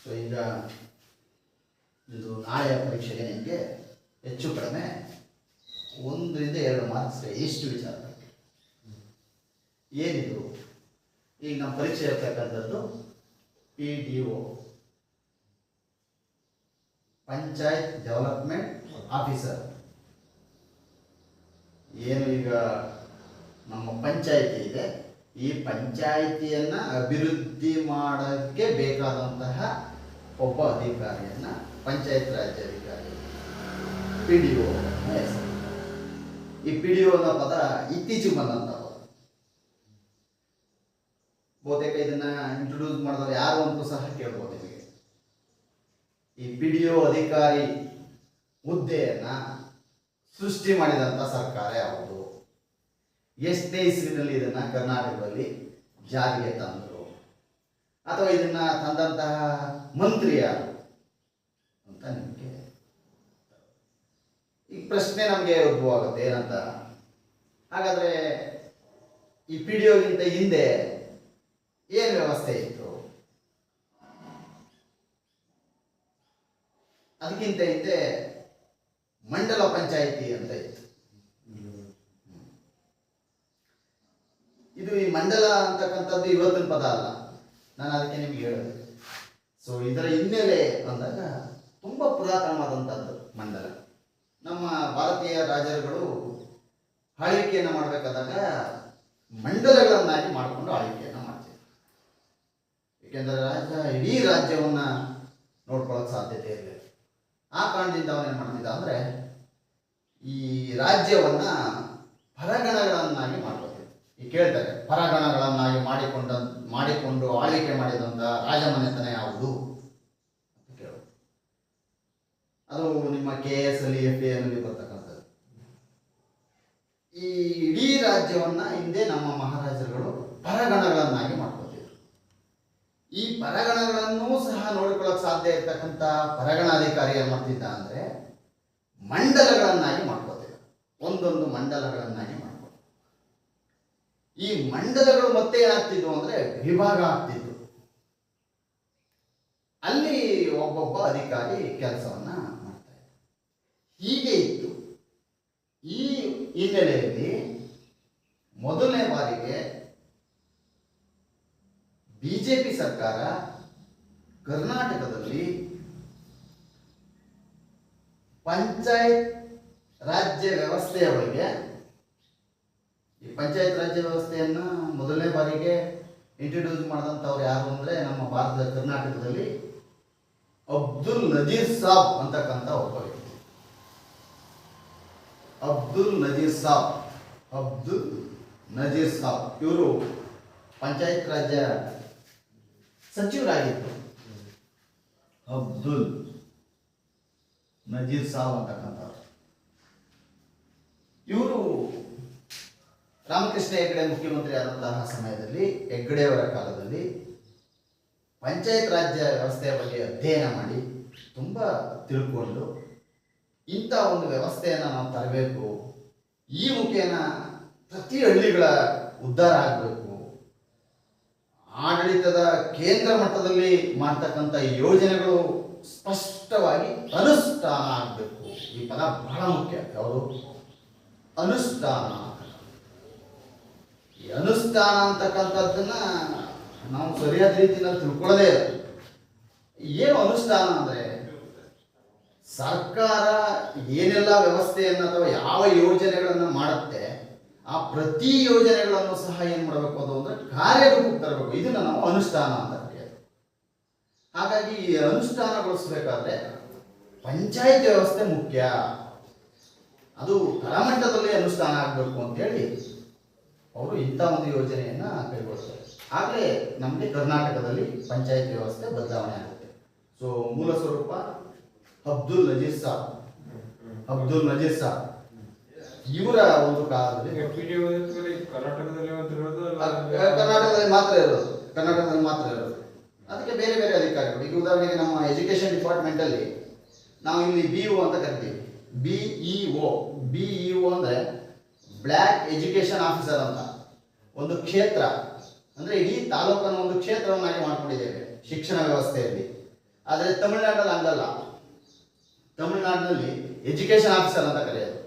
So ಈಗ ಇದು ನಾಳೆಯ ಪರೀಕ್ಷೆಗೆ ನಿಮಗೆ ಹೆಚ್ಚು ಕಡಿಮೆ 1 ರಿಂದ 2 ಮಾರ್ಕ್ಸ್ ಎಷ್ಟು ವಿಚಾರ ಏನಿದು. ಈಗ ನಮ್ಮ ಪರೀಕ್ಷೆ ಇರ್ತಕ್ಕಂಥದ್ದು PDO, ಪಂಚಾಯತ್ ಡೆವಲಪ್ಮೆಂಟ್ ಆಫೀಸರ್. ಏನು ಈಗ ನಮ್ಮ ಪಂಚಾಯಿತಿ ಇದೆ, ಈ ಪಂಚಾಯಿತಿಯನ್ನು ಅಭಿವೃದ್ಧಿ ಮಾಡೋಕ್ಕೆ ಬೇಕಾದಂತಹ ಒಬ್ಬ ಅಧಿಕಾರಿಯನ್ನು ಪಂಚಾಯತ್ ರಾಜ್ ಅಧಿಕಾರಿ PDO ಹೆಸರು. ಈ PDO ಅನ್ನೋ ಪದ ಇತ್ತೀಚೆಗೆ ಬಂದಂಥ ಪದ. ಬಹುತೇಕ ಇದನ್ನ ಇಂಟ್ರೊಡ್ಯೂಸ್ ಮಾಡಿದವರು ಯಾರು ಅಂತೂ ಸಹ ಕೇಳ್ಬೋದು ನಿಮಗೆ. ಈ PDO ಅಧಿಕಾರಿ ಹುದ್ದೆಯನ್ನ ಸೃಷ್ಟಿ ಮಾಡಿದಂಥ ಸರ್ಕಾರ ಯಾವುದು, ಎಷ್ಟನೇ ಇಸ್ವಿನಲ್ಲಿ ಇದನ್ನ ಕರ್ನಾಟಕದಲ್ಲಿ ಜಾರಿಗೆ ತಂದರು, ಅಥವಾ ಇದನ್ನ ತಂದಂತಹ ಮಂತ್ರಿ ಯಾರು ಅಂತ ನಿಮಗೆ ಈ ಪ್ರಶ್ನೆ ನಮಗೆ ಉದ್ಭವ ಆಗುತ್ತೆ. ಏನಂತ, ಹಾಗಾದ್ರೆ ಈ PDOಗಿಂತ ಹಿಂದೆ ಏನು ವ್ಯವಸ್ಥೆ ಇತ್ತು? ಅದಕ್ಕಿಂತ ಹಿಂದೆ ಮಂಡಲ ಪಂಚಾಯಿತಿ ಅಂತ ಇತ್ತು. ಇದು ಈ ಮಂಡಲ ಅಂತಕ್ಕಂಥದ್ದು ಇವತ್ತಿನ ಪದ ಅಲ್ಲ, ನಾನು ಅದಕ್ಕೆ ನಿಮ್ಗೆ ಹೇಳಿದೆ. ಸೊ ಇದರ ಹಿನ್ನೆಲೆ ಬಂದಾಗ ತುಂಬಾ ಪುರಾತನವಾದಂಥದ್ದು ಮಂಡಲ. ನಮ್ಮ ಭಾರತೀಯ ರಾಜರುಗಳು ಆಳ್ವಿಕೆಯನ್ನು ಮಾಡಬೇಕಾದಾಗ ಮಂಡಲಗಳನ್ನಾಗಿ ಮಾಡಿಕೊಂಡು ಆಳ್ವಿಕೆಯನ್ನು ಮಾಡ್ತಿದ್ರು. ಏಕೆಂದರೆ ರಾಜ ಇಡೀ ರಾಜ್ಯವನ್ನ ನೋಡ್ಕೊಳ್ಳೋಕೆ ಸಾಧ್ಯತೆ ಇರಲಿಲ್ಲ. ಆ ಕಾರಣದಿಂದ ಅವನೇನು ಮಾಡ್ತಿದ್ದ ಅಂದರೆ ಈ ರಾಜ್ಯವನ್ನ ಪರಗಣಗಳನ್ನಾಗಿ ಮಾಡ್ಕೊತಿದ್ದ. ಈ ಕೇಳ್ತಾರೆ, ಪರಗಣಗಳನ್ನಾಗಿ ಮಾಡಿಕೊಂಡು ಆಳ್ವಿಕೆ ಮಾಡಿದಂಥ ರಾಜಮನೆತನ ಯಾವುದು ಅಂತ ಕೇಳೋದು. ಅದು ನಿಮ್ಮ KS ಅಲ್ಲಿ FA ಅಲ್ಲಿ ಬರ್ತಕ್ಕಂಥದ್ದು. ಈ ಇಡೀ ರಾಜ್ಯವನ್ನ ಹಿಂದೆ ನಮ್ಮ ಮಹಾರಾಜರುಗಳು ಪರಗಣಗಳನ್ನಾಗಿ ಮಾಡ್ಕೊತಿದ್ರು. ಈ ಪರಗಣಗಳನ್ನು ಸಹ ನೋಡಿಕೊಳ್ಳೋಕೆ ಸಾಧ್ಯ ಇರ್ತಕ್ಕಂಥ ಪರಗಣಾಧಿಕಾರಿ ಏನು ಮಾಡ್ತಿದ್ದ ಅಂದರೆ ಮಂಡಲಗಳನ್ನಾಗಿ ಮಾಡ್ಕೋತಿದ್ದ. ಒಂದೊಂದು ಮಂಡಲಗಳನ್ನಾಗಿ ಮಾಡ್ಕೊ. ಈ ಮಂಡಲಗಳು ಮತ್ತೆ ಏನಾಗ್ತಿದ್ವು ಅಂದರೆ ವಿಭಾಗ ಆಗ್ತಿದ್ವು. ಅಲ್ಲಿ ಒಬ್ಬೊಬ್ಬ ಅಧಿಕಾರಿ ಕೆಲಸವನ್ನ ಮಾಡ್ತಾ ಇದ್ದ. ಹೀಗೆ ಇತ್ತು. ಈ ಹಿನ್ನೆಲೆಯಲ್ಲಿ ಮೊದಲನೇ ಬಾರಿಗೆ BJP ಸರ್ಕಾರ ಕರ್ನಾಟಕದಲ್ಲಿ ಪಂಚಾಯತ್ ರಾಜ್ಯ ವ್ಯವಸ್ಥೆಯ ಬಗ್ಗೆ, ಈ ಪಂಚಾಯತ್ ರಾಜ್ಯ ವ್ಯವಸ್ಥೆಯನ್ನು ಮೊದಲನೇ ಬಾರಿಗೆ ಇಂಟ್ರೊಡ್ಯೂಸ್ ಮಾಡಿದಂಥವ್ರು ಯಾರು ಅಂದರೆ ನಮ್ಮ ಭಾರತದ ಕರ್ನಾಟಕದಲ್ಲಿ ಅಬ್ದುಲ್ ನಜೀರ್ ಸಾಬ್ ಅಂತಕ್ಕಂಥ ಒಬ್ಬ ವ್ಯಕ್ತಿ. ಅಬ್ದುಲ್ ನಜೀರ್ ಸಾಬ್ ಇವರು ಪಂಚಾಯತ್ ರಾಜ್ಯ ಸಚಿವರಾಗಿದ್ದರು. ಅಬ್ದುಲ್ ನಜೀರ್ ಸಾಬ್ ಅಂತಕ್ಕಂಥವ್ರು. ಇವರು ರಾಮಕೃಷ್ಣ ಹೆಗಡೆ ಮುಖ್ಯಮಂತ್ರಿ ಆದಂತಹ ಸಮಯದಲ್ಲಿ, ಹೆಗ್ಗಡೆಯವರ ಕಾಲದಲ್ಲಿ ಪಂಚಾಯತ್ ರಾಜ್ಯ ವ್ಯವಸ್ಥೆಯ ಬಗ್ಗೆ ಅಧ್ಯಯನ ಮಾಡಿ ತುಂಬ ತಿಳ್ಕೊಂಡು ಇಂಥ ಒಂದು ವ್ಯವಸ್ಥೆಯನ್ನು ನಾವು ತರಬೇಕು, ಈ ಮುಖೇನ ಪ್ರತಿ ಹಳ್ಳಿಗಳ ಉದ್ಧಾರ ಆಗಬೇಕು, ಆಡಳಿತದ ಕೇಂದ್ರ ಮಟ್ಟದಲ್ಲಿ ಮಾಡ್ತಕ್ಕಂಥ ಯೋಜನೆಗಳು ಸ್ಪಷ್ಟವಾಗಿ ಅನುಷ್ಠಾನ ಆಗಬೇಕು. ಈ ಪದ ಬಹಳ ಮುಖ್ಯ. ಯಾವುದು? ಅನುಷ್ಠಾನ. ಈ ಅನುಷ್ಠಾನ ಅಂತಕ್ಕಂಥದ್ದನ್ನ ನಾವು ಸರಿಯಾದ ರೀತಿಯಲ್ಲಿ ತಿಳ್ಕೊಳ್ಳೋದೇ ಇಲ್ಲ. ಏನು ಅನುಷ್ಠಾನ ಅಂದರೆ ಸರ್ಕಾರ ಏನೆಲ್ಲ ವ್ಯವಸ್ಥೆಯನ್ನು ಅಥವಾ ಯಾವ ಯೋಜನೆಗಳನ್ನು ಮಾಡುತ್ತೆ ಆ ಪ್ರತಿ ಯೋಜನೆಗಳನ್ನು ಸಹ ಏನು ಮಾಡಬೇಕು ಅದು ಅಂದರೆ ಕಾರ್ಯರೂಪಕ್ಕೆ ತರಬೇಕು. ಇದನ್ನು ನಾವು ಅನುಷ್ಠಾನ ಅಂತ ಕರೆಯೋದು. ಹಾಗಾಗಿ ಈ ಅನುಷ್ಠಾನಗೊಳಿಸಬೇಕಾದ್ರೆ ಪಂಚಾಯತ್ ವ್ಯವಸ್ಥೆ ಮುಖ್ಯ. ಅದು ತಳಮಟ್ಟದಲ್ಲಿ ಅನುಷ್ಠಾನ ಆಗಬೇಕು ಅಂತೇಳಿ ಅವರು ಇಂಥ ಒಂದು ಯೋಜನೆಯನ್ನು ಕೈಗೊಳ್ತಾರೆ. ಆಗಲೇ ನಮಗೆ ಕರ್ನಾಟಕದಲ್ಲಿ ಪಂಚಾಯತ್ ವ್ಯವಸ್ಥೆ ಬದಲಾವಣೆ ಆಗುತ್ತೆ. ಸೊ ಮೂಲ ಸ್ವರೂಪ ಅಬ್ದುಲ್ ನಜೀರ್ ಸಾಬ್ ಇವರ ಒಂದು ಕಾಲದಲ್ಲಿ ಕರ್ನಾಟಕದಲ್ಲಿ ಮಾತ್ರ ಇರೋದು. ಅದಕ್ಕೆ ಬೇರೆ ಬೇರೆ ಅಧಿಕಾರಿಗಳು. ಈಗ ಉದಾಹರಣೆಗೆ ನಮ್ಮ ಎಜುಕೇಶನ್ ಡಿಪಾರ್ಟ್ಮೆಂಟ್ ಅಲ್ಲಿ ನಾವು ಇಲ್ಲಿ BO ಅಂತ ಕರಿತೀವಿ. BEO ಅಂದ್ರೆ ಬ್ಲ್ಯಾಕ್ ಎಜುಕೇಶನ್ ಆಫೀಸರ್ ಅಂತ. ಒಂದು ಕ್ಷೇತ್ರ ಅಂದ್ರೆ ಇಡೀ ತಾಲೂಕನ್ನು ಒಂದು ಕ್ಷೇತ್ರವನ್ನಾಗಿ ಮಾಡ್ಕೊಂಡಿದ್ದೇವೆ ಶಿಕ್ಷಣ ವ್ಯವಸ್ಥೆಯಲ್ಲಿ. ಆದರೆ ತಮಿಳುನಾಡಲ್ಲಿ ಹಂಗಲ್ಲ. ತಮಿಳುನಾಡಿನಲ್ಲಿ ಎಜುಕೇಶನ್ ಆಫೀಸರ್ ಅಂತ ಕರೆಯೋದು,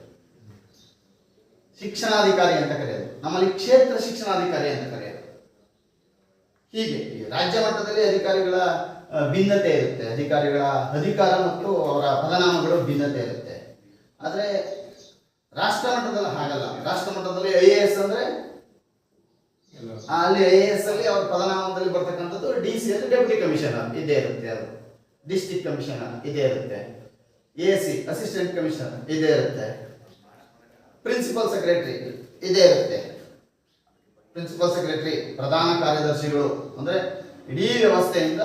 ಶಿಕ್ಷಣಾಧಿಕಾರಿ ಅಂತ ಕರೆಯೋದು. ನಮ್ಮಲ್ಲಿ ಕ್ಷೇತ್ರ ಶಿಕ್ಷಣಾಧಿಕಾರಿ ಅಂತ ಕರೆಯೋದು. ಹೀಗೆ ಈ ರಾಜ್ಯ ಮಟ್ಟದಲ್ಲಿ ಅಧಿಕಾರಿಗಳ ಭಿನ್ನತೆ ಇರುತ್ತೆ, ಅಧಿಕಾರಿಗಳ ಅಧಿಕಾರ ಮತ್ತು ಅವರ ಪದನಾಮಗಳು ಭಿನ್ನತೆ ಇರುತ್ತೆ. ಆದರೆ ರಾಷ್ಟ್ರ ಮಟ್ಟದಲ್ಲಿ ಹಾಗಲ್ಲ. ರಾಷ್ಟ್ರ ಮಟ್ಟದಲ್ಲಿ IAS ಅಂದ್ರೆ ಅಲ್ಲಿ IAS ಅಲ್ಲಿ ಅವರ ಪದನಾಮದಲ್ಲಿ ಬರ್ತಕ್ಕಂಥದ್ದು DC ಅಲ್ಲಿ ಡೆಪ್ಯೂಟಿ ಕಮಿಷನರ್ ಇದೇ ಇರುತ್ತೆ, ಅದು ಡಿಸ್ಟ್ರಿಕ್ಟ್ ಕಮಿಷನರ್ ಇದೇ ಇರುತ್ತೆ, AC ಅಸಿಸ್ಟೆಂಟ್ ಕಮಿಷನರ್ ಇದೇ ಇರುತ್ತೆ, ಪ್ರಿನ್ಸಿಪಲ್ ಸೆಕ್ರೆಟರಿ ಇದೇ ಇರುತ್ತೆ. ಪ್ರಿನ್ಸಿಪಲ್ ಸೆಕ್ರೆಟರಿ ಪ್ರಧಾನ ಕಾರ್ಯದರ್ಶಿಗಳು ಅಂದ್ರೆ ಇಡೀ ವ್ಯವಸ್ಥೆಯಿಂದ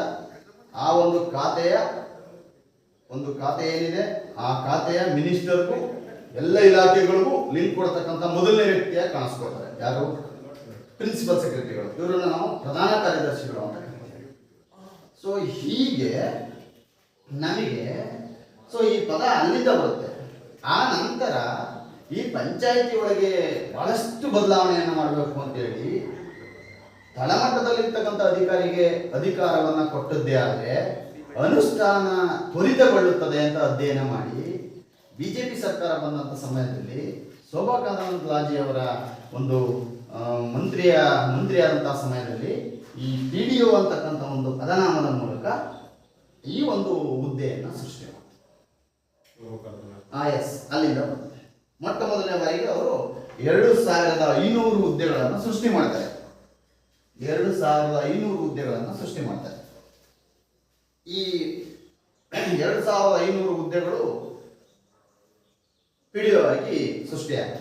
ಆ ಒಂದು ಖಾತೆ ಏನಿದೆ ಆ ಖಾತೆಯ ಮಿನಿಸ್ಟರ್ಗೂ ಎಲ್ಲ ಇಲಾಖೆಗಳಿಗೂ ಲಿಂಕ್ ಕೊಡ್ತಕ್ಕಂಥ ಮೊದಲನೇ ವ್ಯಕ್ತಿಯಾಗಿ ಕಾಣಿಸ್ಕೊಳ್ತಾರೆ. ಯಾರು? ಪ್ರಿನ್ಸಿಪಲ್ ಸೆಕ್ರೆಟರಿಗಳು. ಇವರನ್ನ ನಾವು ಪ್ರಧಾನ ಕಾರ್ಯದರ್ಶಿಗಳು ಅಂತ ಕರೀತೀವಿ. ಸೊ ಹೀಗೆ ನಮಗೆ ಈ ಪದ ಅಲ್ಲಿಂದ ಬರುತ್ತೆ. ಆ ನಂತರ ಈ ಪಂಚಾಯಿತಿ ಒಳಗೆ ಬಹಳಷ್ಟು ಬದಲಾವಣೆಯನ್ನು ಮಾಡಬೇಕು ಅಂತೇಳಿ ತಳಮಟ್ಟದಲ್ಲಿರ್ತಕ್ಕಂಥ ಅಧಿಕಾರಿಗೆ ಅಧಿಕಾರವನ್ನ ಕೊಟ್ಟದ್ದೇ ಆದರೆ ಅನುಷ್ಠಾನ ತ್ವರಿತಗೊಳ್ಳುತ್ತದೆ ಅಂತ ಅಧ್ಯಯನ ಮಾಡಿ ಬಿಜೆಪಿ ಸರ್ಕಾರ ಬಂದಂಥ ಸಮಯದಲ್ಲಿ ಶೋಭಾ ಕಾರಂದ್ಲಾಜೆ ಅವರ ಒಂದು ಮಂತ್ರಿಯಾದಂತಹ ಸಮಯದಲ್ಲಿ ಈ PDO ಅಂತಕ್ಕಂಥ ಒಂದು ಪದನಾಮದ ಮೂಲಕ ಈ ಒಂದು ಹುದ್ದೆಯನ್ನು ಸೃಷ್ಟಿ ಮಾಡ್ತಾರೆ. ಅಲ್ಲಿಂದ ಮೊಟ್ಟ ಮೊದಲನೇ ಬಾರಿಗೆ ಅವರು 2500 ಹುದ್ದೆಗಳನ್ನು ಸೃಷ್ಟಿ ಮಾಡ್ತಾರೆ. 2500 ಹುದ್ದೆಗಳನ್ನು ಸೃಷ್ಟಿ ಮಾಡ್ತಾರೆ. ಈ 2500 ಹುದ್ದೆಗಳು PDO ಆಗಿ ಸೃಷ್ಟಿಯಾಗುತ್ತೆ.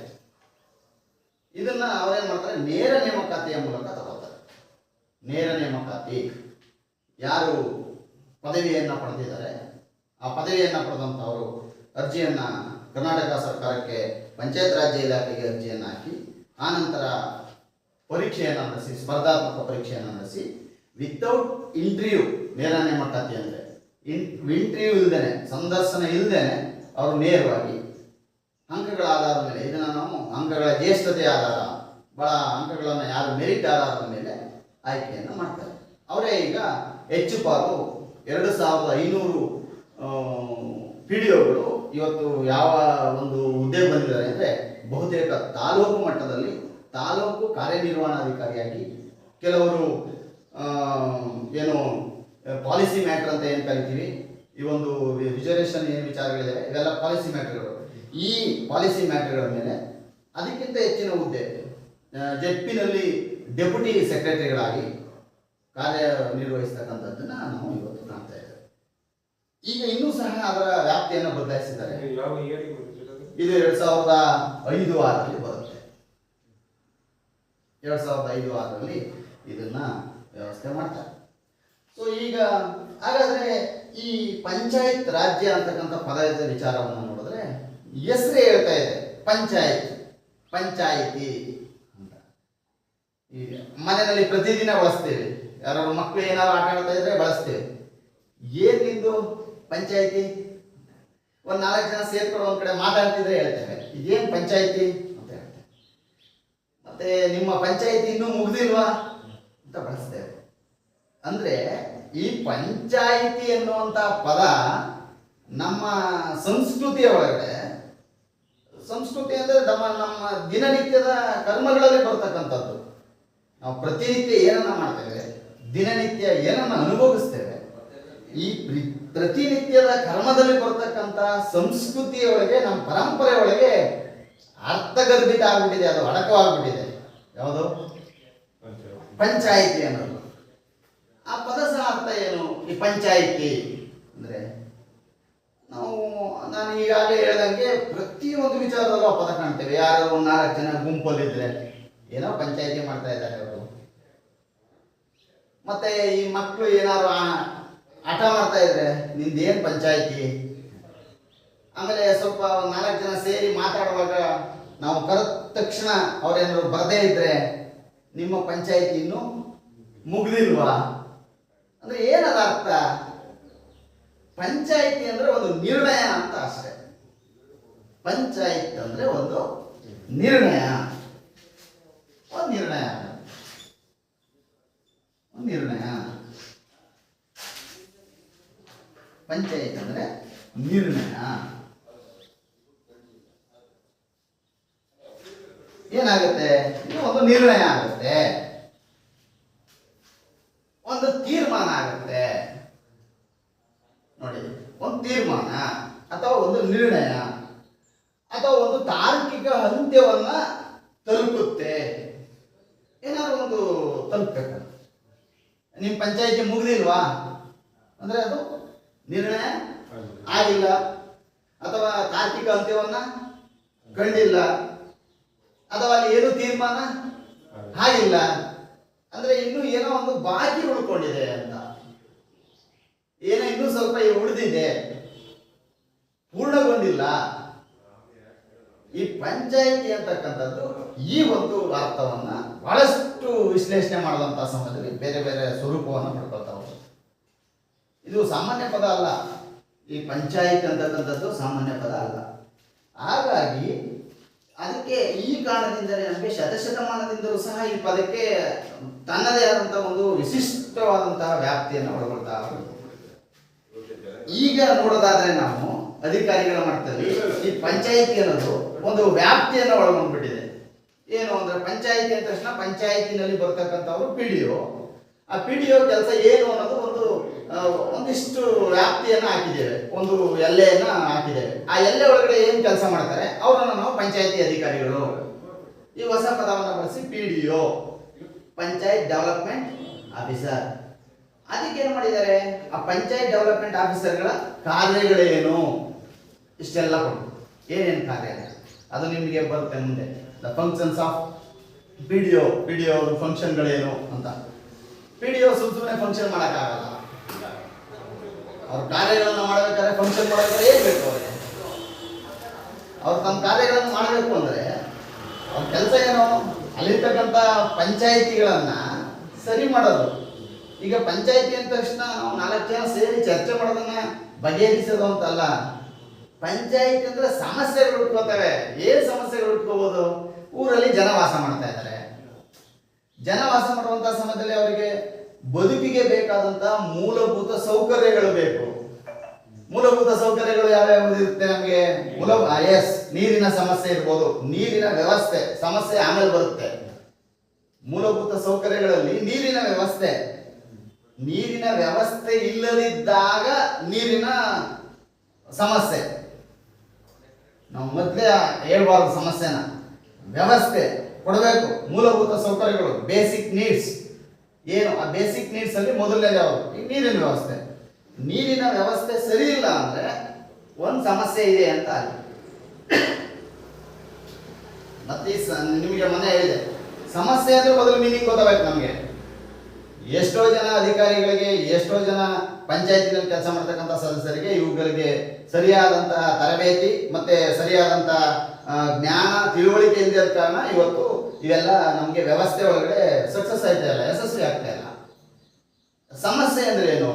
ಇದನ್ನ ಅವರೇನ್ ಮಾಡ್ತಾರೆ? ನೇರ ನೇಮಕಾತಿಯ ಮೂಲಕ ತಗೋತಾರೆ. ನೇರ ನೇಮಕಾತಿ. ಯಾರು ಪದವಿಯನ್ನ ಪಡೆದಿದ್ದಾರೆ ಆ ಪದವಿಯನ್ನ ಪಡೆದಂಥವರು ಅರ್ಜಿಯನ್ನ ಕರ್ನಾಟಕ ಸರ್ಕಾರಕ್ಕೆ ಪಂಚಾಯತ್ ರಾಜ್ಯ ಇಲಾಖೆಗೆ ಅರ್ಜಿಯನ್ನು ಹಾಕಿ ಆನಂತರ ಪರೀಕ್ಷೆಯನ್ನು ನಡೆಸಿ, ಸ್ಪರ್ಧಾತ್ಮಕ ಪರೀಕ್ಷೆಯನ್ನು ನಡೆಸಿ ವಿತೌಟ್ ಇಂಟರ್ವ್ಯೂ, ನೇರ ನೇಮಕಾತಿ ಅಂದರೆ ಇಂಟರ್ವ್ಯೂ ಇಲ್ದೇನೆ, ಸಂದರ್ಶನ ಇಲ್ದೇನೆ ಅವರು ನೇರವಾಗಿ ಅಂಕಗಳ ಆಧಾರದ ಮೇಲೆ, ಇದನ್ನು ನಾವು ಅಂಕಗಳ ಜ್ಯೇಷ್ಠತೆ ಆಧಾರ, ಬಹಳ ಅಂಕಗಳನ್ನು ಯಾರು ಮೆರಿಟ್ ಆಧಾರದ ಮೇಲೆ ಆಯ್ಕೆಯನ್ನು ಮಾಡ್ತಾರೆ. ಅವರೇ ಈಗ ಹೆಚ್ಚು ಪಾಲು 2500 PDOಗಳು ಇವತ್ತು ಯಾವ ಒಂದು ಹುದ್ದೆ ಬಂದಿದ್ದಾರೆ ಅಂದರೆ ಬಹುತೇಕ ತಾಲೂಕು ಮಟ್ಟದಲ್ಲಿ ತಾಲೂಕು ಕಾರ್ಯನಿರ್ವಹಣಾಧಿಕಾರಿಯಾಗಿ, ಕೆಲವರು ಏನು ಪಾಲಿಸಿ ಮ್ಯಾಟರ್ ಅಂತ ಏನು ಕರಿತೀವಿ, ಈ ಒಂದು ರಿಸರ್ವೇಷನ್ ಏನು ವಿಚಾರಗಳಿವೆ ಇವೆಲ್ಲ ಪಾಲಿಸಿ ಮ್ಯಾಟರ್ಗಳು. ಈ ಪಾಲಿಸಿ ಮ್ಯಾಟರ್ಗಳ ಮೇಲೆ ಅದಕ್ಕಿಂತ ಹೆಚ್ಚಿನ ಹುದ್ದೆ ಜೆಡ್ಪಿನಲ್ಲಿ ಡೆಪ್ಯೂಟಿ ಸೆಕ್ರೆಟರಿಗಳಾಗಿ ಕಾರ್ಯನಿರ್ವಹಿಸ್ತಕ್ಕಂಥದ್ದನ್ನು ನಾವು ಇವತ್ತು ಕಾಣ್ತಾ ಇದ್ದೇವೆ. ಈಗ ಇನ್ನೂ ಸಹ ಅದರ ವ್ಯಾಪ್ತಿಯನ್ನು ಬದಲಾಯಿಸಿದ್ದಾರೆ. ಇದು 2005-6ರಲ್ಲಿ ಬರುತ್ತೆ. 2005-6ರಲ್ಲಿ ಇದನ್ನ ವ್ಯವಸ್ಥೆ ಮಾಡ್ತಾರೆ. ಸೊ ಈಗ ಹಾಗಾದ್ರೆ ಈ ಪಂಚಾಯತ್ ರಾಜ್ಯ ಅಂತಕ್ಕಂಥ ಪದದ ವಿಚಾರವನ್ನು ನೋಡಿದ್ರೆ ಹೆಸರೇ ಹೇಳ್ತಾ ಇದೆ, ಪಂಚಾಯಿತಿ ಅಂತ. ಈ ಮನೆಯಲ್ಲಿ ಪ್ರತಿದಿನ ಬಳಸ್ತೇವೆ, ಯಾರು ಮಕ್ಕಳು ಏನಾದ್ರು ಆಟ ಆಡ್ತಾ ಇದ್ರೆ ಬಳಸ್ತೇವೆ. ಏನಿಂದು ಪಂಚಾಯಿತಿ? ಒಂದು 4 ಜನ ಸೇರ್ಕೊಂಡು ಒಂದ್ ಕಡೆ ಮಾತಾಡ್ತಿದ್ರೆ ಹೇಳ್ತೇವೆ ಇದೇನು ಪಂಚಾಯಿತಿ ಅಂತ ಹೇಳ್ತೇವೆ. ಮತ್ತೆ ನಿಮ್ಮ ಪಂಚಾಯಿತಿ ಇನ್ನೂ ಮುಗ್ದಿಲ್ವಾ ಅಂತ ಬಳಸ್ತೇವೆ. ಅಂದ್ರೆ ಈ ಪಂಚಾಯಿತಿ ಎನ್ನುವಂತ ಪದ ನಮ್ಮ ಸಂಸ್ಕೃತಿಯ ಒಳಗಡೆ, ಸಂಸ್ಕೃತಿ ಅಂದ್ರೆ ನಮ್ಮ ದಿನನಿತ್ಯದ ಕರ್ಮಗಳಲ್ಲಿ ಬರ್ತಕ್ಕಂಥದ್ದು. ನಾವು ಪ್ರತಿನಿತ್ಯ ಏನನ್ನ ಮಾಡ್ತೇವೆ, ದಿನನಿತ್ಯ ಏನನ್ನ ಅನುಭವಿಸ್ತೇವೆ, ಈ ಪ್ರತಿನಿತ್ಯದ ಕರ್ಮದಲ್ಲಿ ಬರ್ತಕ್ಕಂಥ ಸಂಸ್ಕೃತಿಯ ಒಳಗೆ, ನಮ್ಮ ಪರಂಪರೆ ಒಳಗೆ ಅರ್ಥಗರ್ಭಿತ ಆಗ್ಬಿಟ್ಟಿದೆ, ಅದು ಅಡಕವಾಗ್ಬಿಟ್ಟಿದೆ. ಯಾವುದು? ಪಂಚಾಯಿತಿ ಅನ್ನೋದು. ಆ ಪದ ಸಹ ಅರ್ಥ ಏನು? ಈ ಪಂಚಾಯಿತಿ ಅಂದ್ರೆ ನಾನು ಈಗಾಗಲೇ ಹೇಳ್ದಂಗೆ ಪ್ರತಿಯೊಂದು ವಿಚಾರದಲ್ಲೂ ಆ ಪದ ಕಾಣ್ತೇವೆ. ಯಾರು 4 ಜನ ಗುಂಪಲ್ಲಿದ್ರೆ ಏನೋ ಪಂಚಾಯಿತಿ ಮಾಡ್ತಾ ಇದ್ದಾರೆ ಅವರು. ಮತ್ತೆ ಈ ಮಕ್ಕಳು ಏನಾದ್ರು ಆಟ ಮಾಡ್ತಾ ಇದ್ರೆ ನಿಂದೇನು ಪಂಚಾಯಿತಿ. ಆಮೇಲೆ ಸ್ವಲ್ಪ 4 ಜನ ಸೇರಿ ಮಾತಾಡುವಾಗ ನಾವು ಕರೆದ ತಕ್ಷಣ ಅವ್ರೇನಾದ್ರು ಬರದೇ ಇದ್ರೆ ನಿಮ್ಮ ಪಂಚಾಯಿತಿ ಇನ್ನೂ ಮುಗ್ದಿಲ್ವಾ ಅಂದ್ರೆ ಏನದ ಅರ್ಥ? ಪಂಚಾಯಿತಿ ಅಂದ್ರೆ ಒಂದು ನಿರ್ಣಯ ಅಂತ ಅಷ್ಟೇ. ಪಂಚಾಯತ್ ಅಂದ್ರೆ ಒಂದು ನಿರ್ಣಯ, ಒಂದು ನಿರ್ಣಯ. ಪಂಚಾಯತ್ ಅಂದ್ರೆ ನಿರ್ಣಯ. ಏನಾಗುತ್ತೆ? ಇದು ಒಂದು ನಿರ್ಣಯ ಆಗುತ್ತೆ, ಒಂದು ತೀರ್ಮಾನ ಆಗುತ್ತೆ. ನೋಡಿ, ಒಂದು ತೀರ್ಮಾನ ಅಥವಾ ಒಂದು ನಿರ್ಣಯ ಅಥವಾ ಒಂದು ತಾರ್ಕಿಕ ಅಂತ್ಯವನ್ನ ತಲುಪುತ್ತೆ. ಏನಾದ್ರು ಒಂದು ತಲುಪಬೇಕು. ನಿಮ್ಮ ಪಂಚಾಯಿತಿ ಮುಗಿದಿಲ್ವಾ ಅಂದ್ರೆ ಅದು ನಿರ್ಣಯ ಆಗಿಲ್ಲ, ಅಥವಾ ತಾರ್ಕಿಕ ಅಂತ್ಯವನ್ನ ಕಂಡಿಲ್ಲ, ಅಥವಾ ಅಲ್ಲಿ ಏನು ತೀರ್ಮಾನ ಆಗಿಲ್ಲ ಅಂದ್ರೆ ಇನ್ನೂ ಏನೋ ಒಂದು ಬಾಕಿ ಉಳ್ಕೊಂಡಿದೆ ಅಂತ, ಏನೋ ಇನ್ನೂ ಸ್ವಲ್ಪ ಉಳಿದಿದೆ, ಪೂರ್ಣಗೊಂಡಿಲ್ಲ. ಈ ಪಂಚಾಯಿತಿ ಅಂತಕ್ಕಂಥದ್ದು ಈ ಒಂದು ಅರ್ಥವನ್ನ ಬಹಳಷ್ಟು ವಿಶ್ಲೇಷಣೆ ಮಾಡುವಂತಹ ಸಮಯದಲ್ಲಿ ಬೇರೆ ಬೇರೆ ಸ್ವರೂಪವನ್ನು ಪಡ್ಕೊಳ್ತಾ ಹೋಗ್ತದೆ. ಇದು ಸಾಮಾನ್ಯ ಪದ ಅಲ್ಲ, ಈ ಪಂಚಾಯಿತಿ ಅಂತಕ್ಕಂಥದ್ದು ಸಾಮಾನ್ಯ ಪದ ಅಲ್ಲ. ಹಾಗಾಗಿ ಅದಕ್ಕೆ ಈ ಕಾರಣದಿಂದಲೇ ನಮಗೆ ಶತಶತಮಾನದಿಂದಲೂ ಸಹ ಈ ಪದಕ್ಕೆ ತನ್ನದೇ ಆದಂತಹ ಒಂದು ವಿಶಿಷ್ಟವಾದಂತಹ ವ್ಯಾಪ್ತಿಯನ್ನು ಒಳಗೊಳ್ತಾ ಹೋಗ್ತದೆ. ಈಗ ನೋಡೋದಾದ್ರೆ ನಾವು ಅಧಿಕಾರಿಗಳ ಮಟ್ಟದಲ್ಲಿ ಈ ಪಂಚಾಯಿತಿ ಅನ್ನೋದು ಒಂದು ವ್ಯಾಪ್ತಿಯನ್ನು ಒಳಗೊಂಡ್ಬಿಟ್ಟಿದೆ. ಏನು ಅಂದ್ರೆ ಪಂಚಾಯಿತಿ ಅಂದ ತಕ್ಷಣ ಪಂಚಾಯಿತಿನಲ್ಲಿ ಬರ್ತಕ್ಕಂಥವ್ರು PDO. ಆ PDO ಕೆಲಸ ಏನು ಅನ್ನೋದು ಒಂದಿಷ್ಟು ವ್ಯಾಪ್ತಿಯನ್ನು ಹಾಕಿದ್ದೇವೆ, ಒಂದು ಎಲ್ಲೆಯನ್ನ ಹಾಕಿದ್ದೇವೆ. ಆ ಎಲ್ಲೆ ಒಳಗಡೆ ಏನು ಕೆಲಸ ಮಾಡ್ತಾರೆ ಅವರನ್ನು ನಾವು ಪಂಚಾಯಿತಿ ಅಧಿಕಾರಿಗಳು. ಈ ಹೊಸ ಪದವನ್ನು ಬಳಸಿ PDO, ಪಂಚಾಯತ್ ಡೆವಲಪ್ಮೆಂಟ್ ಆಫೀಸರ್. ಅದಕ್ಕೆ ಏನು ಮಾಡಿದ್ದಾರೆ, ಆ ಪಂಚಾಯತ್ ಡೆವಲಪ್ಮೆಂಟ್ ಆಫೀಸರ್ಗಳ ಕಾರ್ಯಗಳೇನು ಇಷ್ಟೆಲ್ಲ ಕೊಟ್ಟು ಏನೇನು ಕಾರ್ಯ ಅದು ನಿಮಗೆ ಬರುತ್ತೆ ಮುಂದೆ. ದ ಫಂಕ್ಷನ್ಸ್ ಆಫ್ PDO ಫಂಕ್ಷನ್ಗಳೇನು ಅಂತ. PDO ಸುಮ್ಮನೆ ಫಂಕ್ಷನ್ ಮಾಡೋಕ್ಕಾಗಲ್ಲ. ಅವ್ರ ಕಾರ್ಯಗಳನ್ನು ಮಾಡಬೇಕಾದ್ರೆ, ಫಂಕ್ಷನ್ ಮಾಡಬೇಕಾದ್ರೆ ಏನು ಬೇಕು ಅವ್ರಿಗೆ? ಅವ್ರು ತಮ್ಮ ಕಾರ್ಯಗಳನ್ನು ಮಾಡಬೇಕು ಅಂದರೆ ಅವ್ರ ಕೆಲಸ ಏನು? ಅಲ್ಲಿರ್ತಕ್ಕಂಥ ಪಂಚಾಯಿತಿಗಳನ್ನು ಸರಿ ಮಾಡೋದು. ಈಗ ಪಂಚಾಯಿತಿ ಅಂದ ತಕ್ಷಣ ನಾವು 4 ಜನ ಸೇರಿ ಚರ್ಚೆ ಮಾಡೋದನ್ನ ಬಗೆಹರಿಸೋದು ಅಂತಲ್ಲ. ಪಂಚಾಯಿತಿ ಅಂದ್ರೆ ಸಮಸ್ಯೆಗಳು ಹುಟ್ಕೋತವೆ. ಏನ್ ಸಮಸ್ಯೆಗಳು ಹುಟ್ಕೋಬಹುದು? ಊರಲ್ಲಿ ಜನ ವಾಸ ಮಾಡ್ತಾ ಇದ್ದಾರೆ. ಜನ ವಾಸ ಮಾಡುವಂತಹ ಸಮಯದಲ್ಲಿ ಅವರಿಗೆ ಬದುಕಿಗೆ ಬೇಕಾದಂತಹ ಮೂಲಭೂತ ಸೌಕರ್ಯಗಳು ಬೇಕು. ಮೂಲಭೂತ ಸೌಕರ್ಯಗಳು ಯಾವ್ಯಾವ ಇರುತ್ತೆ ನಮಗೆ? ನೀರಿನ ಸಮಸ್ಯೆ ಇರ್ಬೋದು, ನೀರಿನ ವ್ಯವಸ್ಥೆ ಸಮಸ್ಯೆ ಆಮೇಲೆ ಬರುತ್ತೆ. ಮೂಲಭೂತ ಸೌಕರ್ಯಗಳಲ್ಲಿ ನೀರಿನ ವ್ಯವಸ್ಥೆ ಇಲ್ಲದಿದ್ದಾಗ ನೀರಿನ ಸಮಸ್ಯೆ. ನಾವು ಮೊದಲೇ ಹೇಳ್ಬಾರ್ದು ಸಮಸ್ಯೆನ. ವ್ಯವಸ್ಥೆ ಕೊಡಬೇಕು, ಮೂಲಭೂತ ಸೌಕರ್ಯಗಳು, ಬೇಸಿಕ್ ನೀಡ್ಸ್. ಏನು ಆ ಬೇಸಿಕ್ ನೀಡ್ಸ್ ಅಲ್ಲಿ ಮೊದಲನೇದು ಯಾವುದು? ಈ ನೀರಿನ ವ್ಯವಸ್ಥೆ. ನೀರಿನ ವ್ಯವಸ್ಥೆ ಸರಿ ಇಲ್ಲ ಅಂದ್ರೆ ಒಂದು ಸಮಸ್ಯೆ ಇದೆ ಅಂತ ಅಲ್ಲಿ. ಮತ್ತೆ ನಿಮಗೆ ಮನೆ ಹೇಳಿದೆ, ಸಮಸ್ಯೆ ಅಂದ್ರೆ ಮೊದಲು ಮೀನಿಂಗ್ ಗೊತ್ತಾಗಬೇಕು ನಮಗೆ. ಎಷ್ಟೋ ಜನ ಅಧಿಕಾರಿಗಳಿಗೆ, ಎಷ್ಟೋ ಜನ ಪಂಚಾಯತಿನಲ್ಲಿ ಕೆಲಸ ಮಾಡ್ತಕ್ಕಂಥ ಸದಸ್ಯರಿಗೆ ಇವುಗಳಿಗೆ ಸರಿಯಾದಂತಹ ತರಬೇತಿ ಮತ್ತೆ ಸರಿಯಾದಂತಹ ಜ್ಞಾನ ತಿಳುವಳಿಕೆ ಇಲ್ಲದ ಕಾರಣ ಇವತ್ತು ಇವೆಲ್ಲ ನಮಗೆ ವ್ಯವಸ್ಥೆ ಒಳಗಡೆ ಸಕ್ಸಸ್ ಆಯ್ತಾ ಇಲ್ಲ, ಯಶಸ್ವಿ ಆಗ್ತಾ ಇಲ್ಲ. ಸಮಸ್ಯೆ ಅಂದ್ರೆ ಏನು?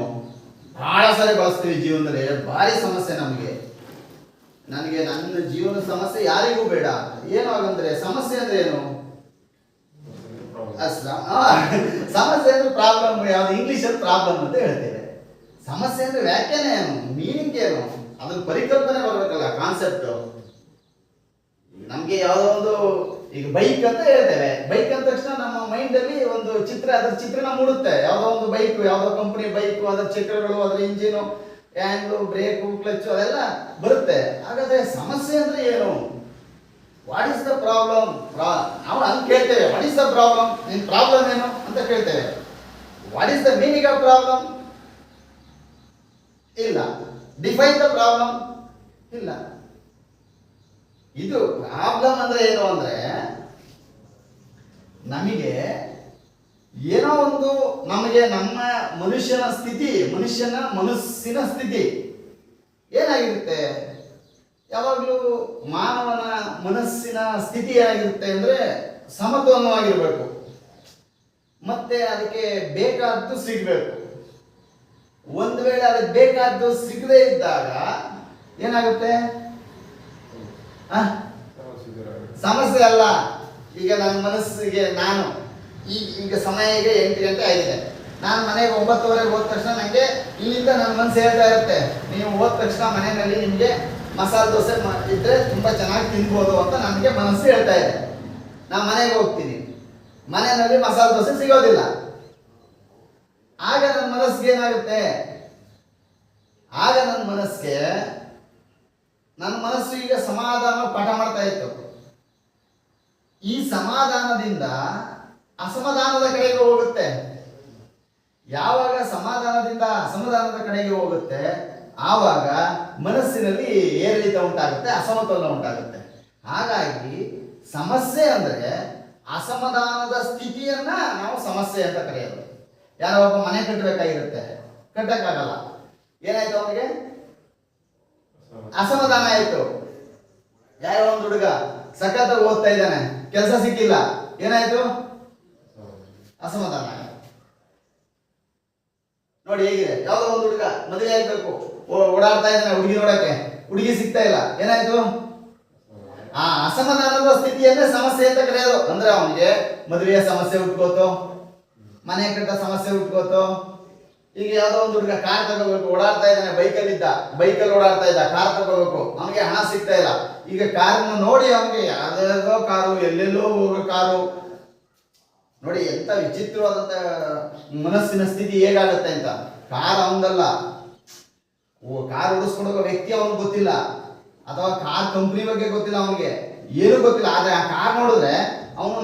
ಬಹಳ ಸಾರಿ ಬಳಸ್ತೀವಿ ಜೀವನದಲ್ಲಿ. ಭಾರಿ ಸಮಸ್ಯೆ ನಮಗೆ. ನನಗೆ ನನ್ನ ಜೀವನದ ಸಮಸ್ಯೆ ಯಾರಿಗೂ ಬೇಡ. ಏನು ಹಾಗಂದ್ರೆ ಸಮಸ್ಯೆ ಅಂದ್ರೆ ಏನು? ಸಮಸ್ಯೆ ಅಂದ್ರೆ ಪ್ರಾಬ್ಲಮ್. ಯಾವ್ದು ಇಂಗ್ಲಿಷಲ್ಲಿ ಪ್ರಾಬ್ಲಮ್ ಅಂತ ಹೇಳ್ತೇವೆ. ಸಮಸ್ಯೆ ಅಂದ್ರೆ ವ್ಯಾಖ್ಯಾನ ಏನು, ಮೀನಿಂಗ್ ಏನು, ಅದ್ರ ಪರಿಕಲ್ಪನೆ ಬರ್ಬೇಕಲ್ಲ, ಕಾನ್ಸೆಪ್ಟ್. ನಮ್ಗೆ ಯಾವುದೋ ಒಂದು ಈಗ ಬೈಕ್ ಅಂತ ಹೇಳ್ತೇವೆ. ಬೈಕ್ ಅಂದ ತಕ್ಷಣ ನಮ್ಮ ಮೈಂಡ್ ಅಲ್ಲಿ ಒಂದು ಅದರ ಚಿತ್ರಣ ಮೂಡುತ್ತೆ. ಯಾವುದೋ ಒಂದು ಬೈಕ್, ಯಾವುದೋ ಕಂಪನಿ ಬೈಕ್, ಅದರ ಚಿತ್ರಗಳು, ಅದರ ಇಂಜಿನು, ಹ್ಯಾಂಡ್ಲು, ಬ್ರೇಕು, ಕ್ಲಚ್ ಅದೆಲ್ಲ ಬರುತ್ತೆ. ಹಾಗಾದ್ರೆ ಸಮಸ್ಯೆ ಅಂದ್ರೆ ಏನು? What is the problem? ನಾವು ಹಂಗೆ ಕೇಳ್ತೇವೆ, ವಾಟ್ ಇಸ್ ದ ಪ್ರಾಬ್ಲಮ್, ನಿನ್ ಪ್ರಾಬ್ಲಮ್ ಏನು ಅಂತ ಕೇಳ್ತೇವೆ. What is the meaning of problem? ಇಲ್ಲ. Define the problem? ಇಲ್ಲ. ಇದು ಪ್ರಾಬ್ಲಮ್ ಅಂದ್ರೆ ಏನು ಅಂದ್ರೆ ನಮಗೆ ಏನೋ ಒಂದು ನಮಗೆ ನಮ್ಮ ಮನುಷ್ಯನ ಮನಸ್ಸಿನ ಸ್ಥಿತಿ ಏನಾಗಿರುತ್ತೆ? ಯಾವಾಗಲೂ ಮಾನವನ ಮನಸ್ಸಿನ ಸ್ಥಿತಿ ಏನಾಗಿರುತ್ತೆ ಅಂದ್ರೆ ಸಮತೋಲನವಾಗಿರ್ಬೇಕು, ಮತ್ತೆ ಅದಕ್ಕೆ ಬೇಕಾದ್ದು ಸಿಗಬೇಕು. ಒಂದು ವೇಳೆ ಅದಕ್ಕೆ ಬೇಕಾದ್ದು ಸಿಗದೇ ಇದ್ದಾಗ ಏನಾಗುತ್ತೆ? ಸಮಸ್ಯೆ ಅಲ್ಲ. ಈಗ ನನ್ನ ಮನಸ್ಸಿಗೆ ಈಗ ಸಮಯ 8 ಗಂಟೆ ಆಗಿದೆ, ನಾನು ಮನೆಗೆ 9:30 ಹೋದ ತಕ್ಷಣ ನನಗೆ ಇಲ್ಲಿಂದ ನನ್ನ ಮನಸ್ಸು ಹೇಳ್ತಾ ಇರುತ್ತೆ, ನೀವು ಹೋದ ತಕ್ಷಣ ಮನೆಯಲ್ಲಿ ನಿಮಗೆ ಮಸಾಲೆ ದೋಸೆ ಇದ್ರೆ ತುಂಬಾ ಚೆನ್ನಾಗಿ ತಿನ್ಬೋದು ಅಂತ ನನಗೆ ಮನಸ್ಸು ಹೇಳ್ತಾ ಇದೆ. ನಾನು ಮನೆಗೆ ಹೋಗ್ತೀನಿ, ಮನೆಯಲ್ಲಿ ಮಸಾಲೆ ದೋಸೆ ಸಿಗೋದಿಲ್ಲ. ಆಗ ನನ್ನ ಮನಸ್ಸಿಗೆ ಏನಾಗುತ್ತೆ, ಆಗ ನನ್ನ ಮನಸ್ಸು ಈಗ ಸಮಾಧಾನ ಪಾಠ ಮಾಡ್ತಾ ಇತ್ತು. ಈ ಸಮಾಧಾನದಿಂದ ಅಸಮಾಧಾನದ ಕಡೆಗೆ ಹೋಗುತ್ತೆ. ಯಾವಾಗ ಸಮಾಧಾನದಿಂದ ಅಸಮಾಧಾನದ ಕಡೆಗೆ ಹೋಗುತ್ತೆ, ಆವಾಗ ಮನಸ್ಸಿನಲ್ಲಿ ಏರಿಳಿತ ಉಂಟಾಗುತ್ತೆ, ಅಸಮತೋಲನ ಉಂಟಾಗುತ್ತೆ. ಹಾಗಾಗಿ ಸಮಸ್ಯೆ ಅಂದ್ರೆ ಅಸಮಾಧಾನದ ಸ್ಥಿತಿಯನ್ನ ನಾವು ಸಮಸ್ಯೆ ಅಂತ ಕರೆಯೋದು. ಯಾರೋ ಒಬ್ಬ ಮನೆ ಕಟ್ಟಬೇಕಾಗಿರುತ್ತೆ, ಕಟ್ಟಕ್ಕಾಗಲ್ಲ. ಏನಾಯ್ತು ಅವನಿಗೆ? ಅಸಮಾಧಾನ ಆಯ್ತು. ಯಾರೋ ಒಂದು ಹುಡುಗ ಸಖತ್ತಾಗಿ ಓದ್ತಾ ಇದ್ದಾನೆ, ಕೆಲಸ ಸಿಕ್ಕಿಲ್ಲ, ಏನಾಯ್ತು? ಅಸಮಾಧಾನ ಆಯ್ತು. ನೋಡಿ ಹೇಗಿದೆ, ಯಾವ್ದೋ ಒಂದು ಹುಡುಗ ಮದುವೆ ಆಗ್ಬೇಕು, ಓಡಾಡ್ತಾ ಇದ್ದಾನೆ ಹುಡುಗಿ ನೋಡಕ್ಕೆ, ಹುಡುಗಿ ಸಿಗ್ತಾ ಇಲ್ಲ, ಏನಾಯ್ತು? ಆ ಅಸಮಾಧಾನದ ಸ್ಥಿತಿಯನ್ನೇ ಸಮಸ್ಯೆ ಅಂತ ಕರೆಯೋದು. ಅಂದ್ರೆ ಅವನಿಗೆ ಮದುವೆಯ ಸಮಸ್ಯೆ ಉಟ್ಕೋತು, ಮನೆ ಕಟ್ಟ ಸಮಸ್ಯೆ ಉಟ್ಕೋತು. ಈಗ ಯಾವ್ದೋ ಒಂದು ಹುಡುಗ ಕಾರ್ ತಗೋಬೇಕು, ಓಡಾಡ್ತಾ ಇದ್ದಾನೆ, ಬೈಕಲ್ಲಿ ಓಡಾಡ್ತಾ ಇದ್ದ, ಕಾರ್ ತಗೋಬೇಕು, ಅವನಿಗೆ ಹಣ ಸಿಗ್ತಾ ಇಲ್ಲ. ಈಗ ಕಾರನ್ನು ನೋಡಿ ಅವನಿಗೆ ಯಾವ್ದಾವ್ದೋ ಕಾರು, ಎಲ್ಲೆಲ್ಲೋ ಹೋಗೋ ಕಾರು. ನೋಡಿ ಎಂತ ವಿಚಿತ್ರವಾದಂತ ಮನಸ್ಸಿನ ಸ್ಥಿತಿ ಹೇಗಾಗುತ್ತೆ ಅಂತ. ಕಾರ್ ಅವನದಲ್ಲ, ಕಾರ್ ಓಡಿಸ್ಕೊಂಡು ಹೋಗೋ ವ್ಯಕ್ತಿ ಅವನಿಗೆ ಗೊತ್ತಿಲ್ಲ, ಅಥವಾ ಕಾರ್ ಕಂಪ್ನಿ ಬಗ್ಗೆ ಗೊತ್ತಿಲ್ಲ, ಅವನಿಗೆ ಏನು ಗೊತ್ತಿಲ್ಲ. ಆದ್ರೆ ಆ ಕಾರ್ ನೋಡಿದ್ರೆ ಅವನು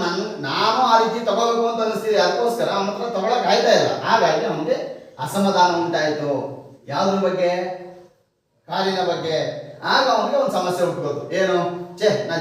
ನಾನು ಆ ರೀತಿ ತಗೋಬೇಕು ಅಂತ ಅನಿಸ್ತಿದೆ, ಅದಕ್ಕೋಸ್ಕರ ಅವನ ಹತ್ರ ತಗೊಳಕ್ ಆಯ್ತಾ ಇಲ್ಲ. ಹಾಗಾಗಿ ಅವನಿಗೆ ಅಸಮಾಧಾನ ಉಂಟಾಯ್ತು. ಯಾವ್ದ್ರ ಬಗ್ಗೆ? ಕಾರಿನ ಬಗ್ಗೆ. ಆಗ ಅವನಿಗೆ ಒಂದು ಸಮಸ್ಯೆ ಹುಟ್ಟುಕೋತು. ಏನು?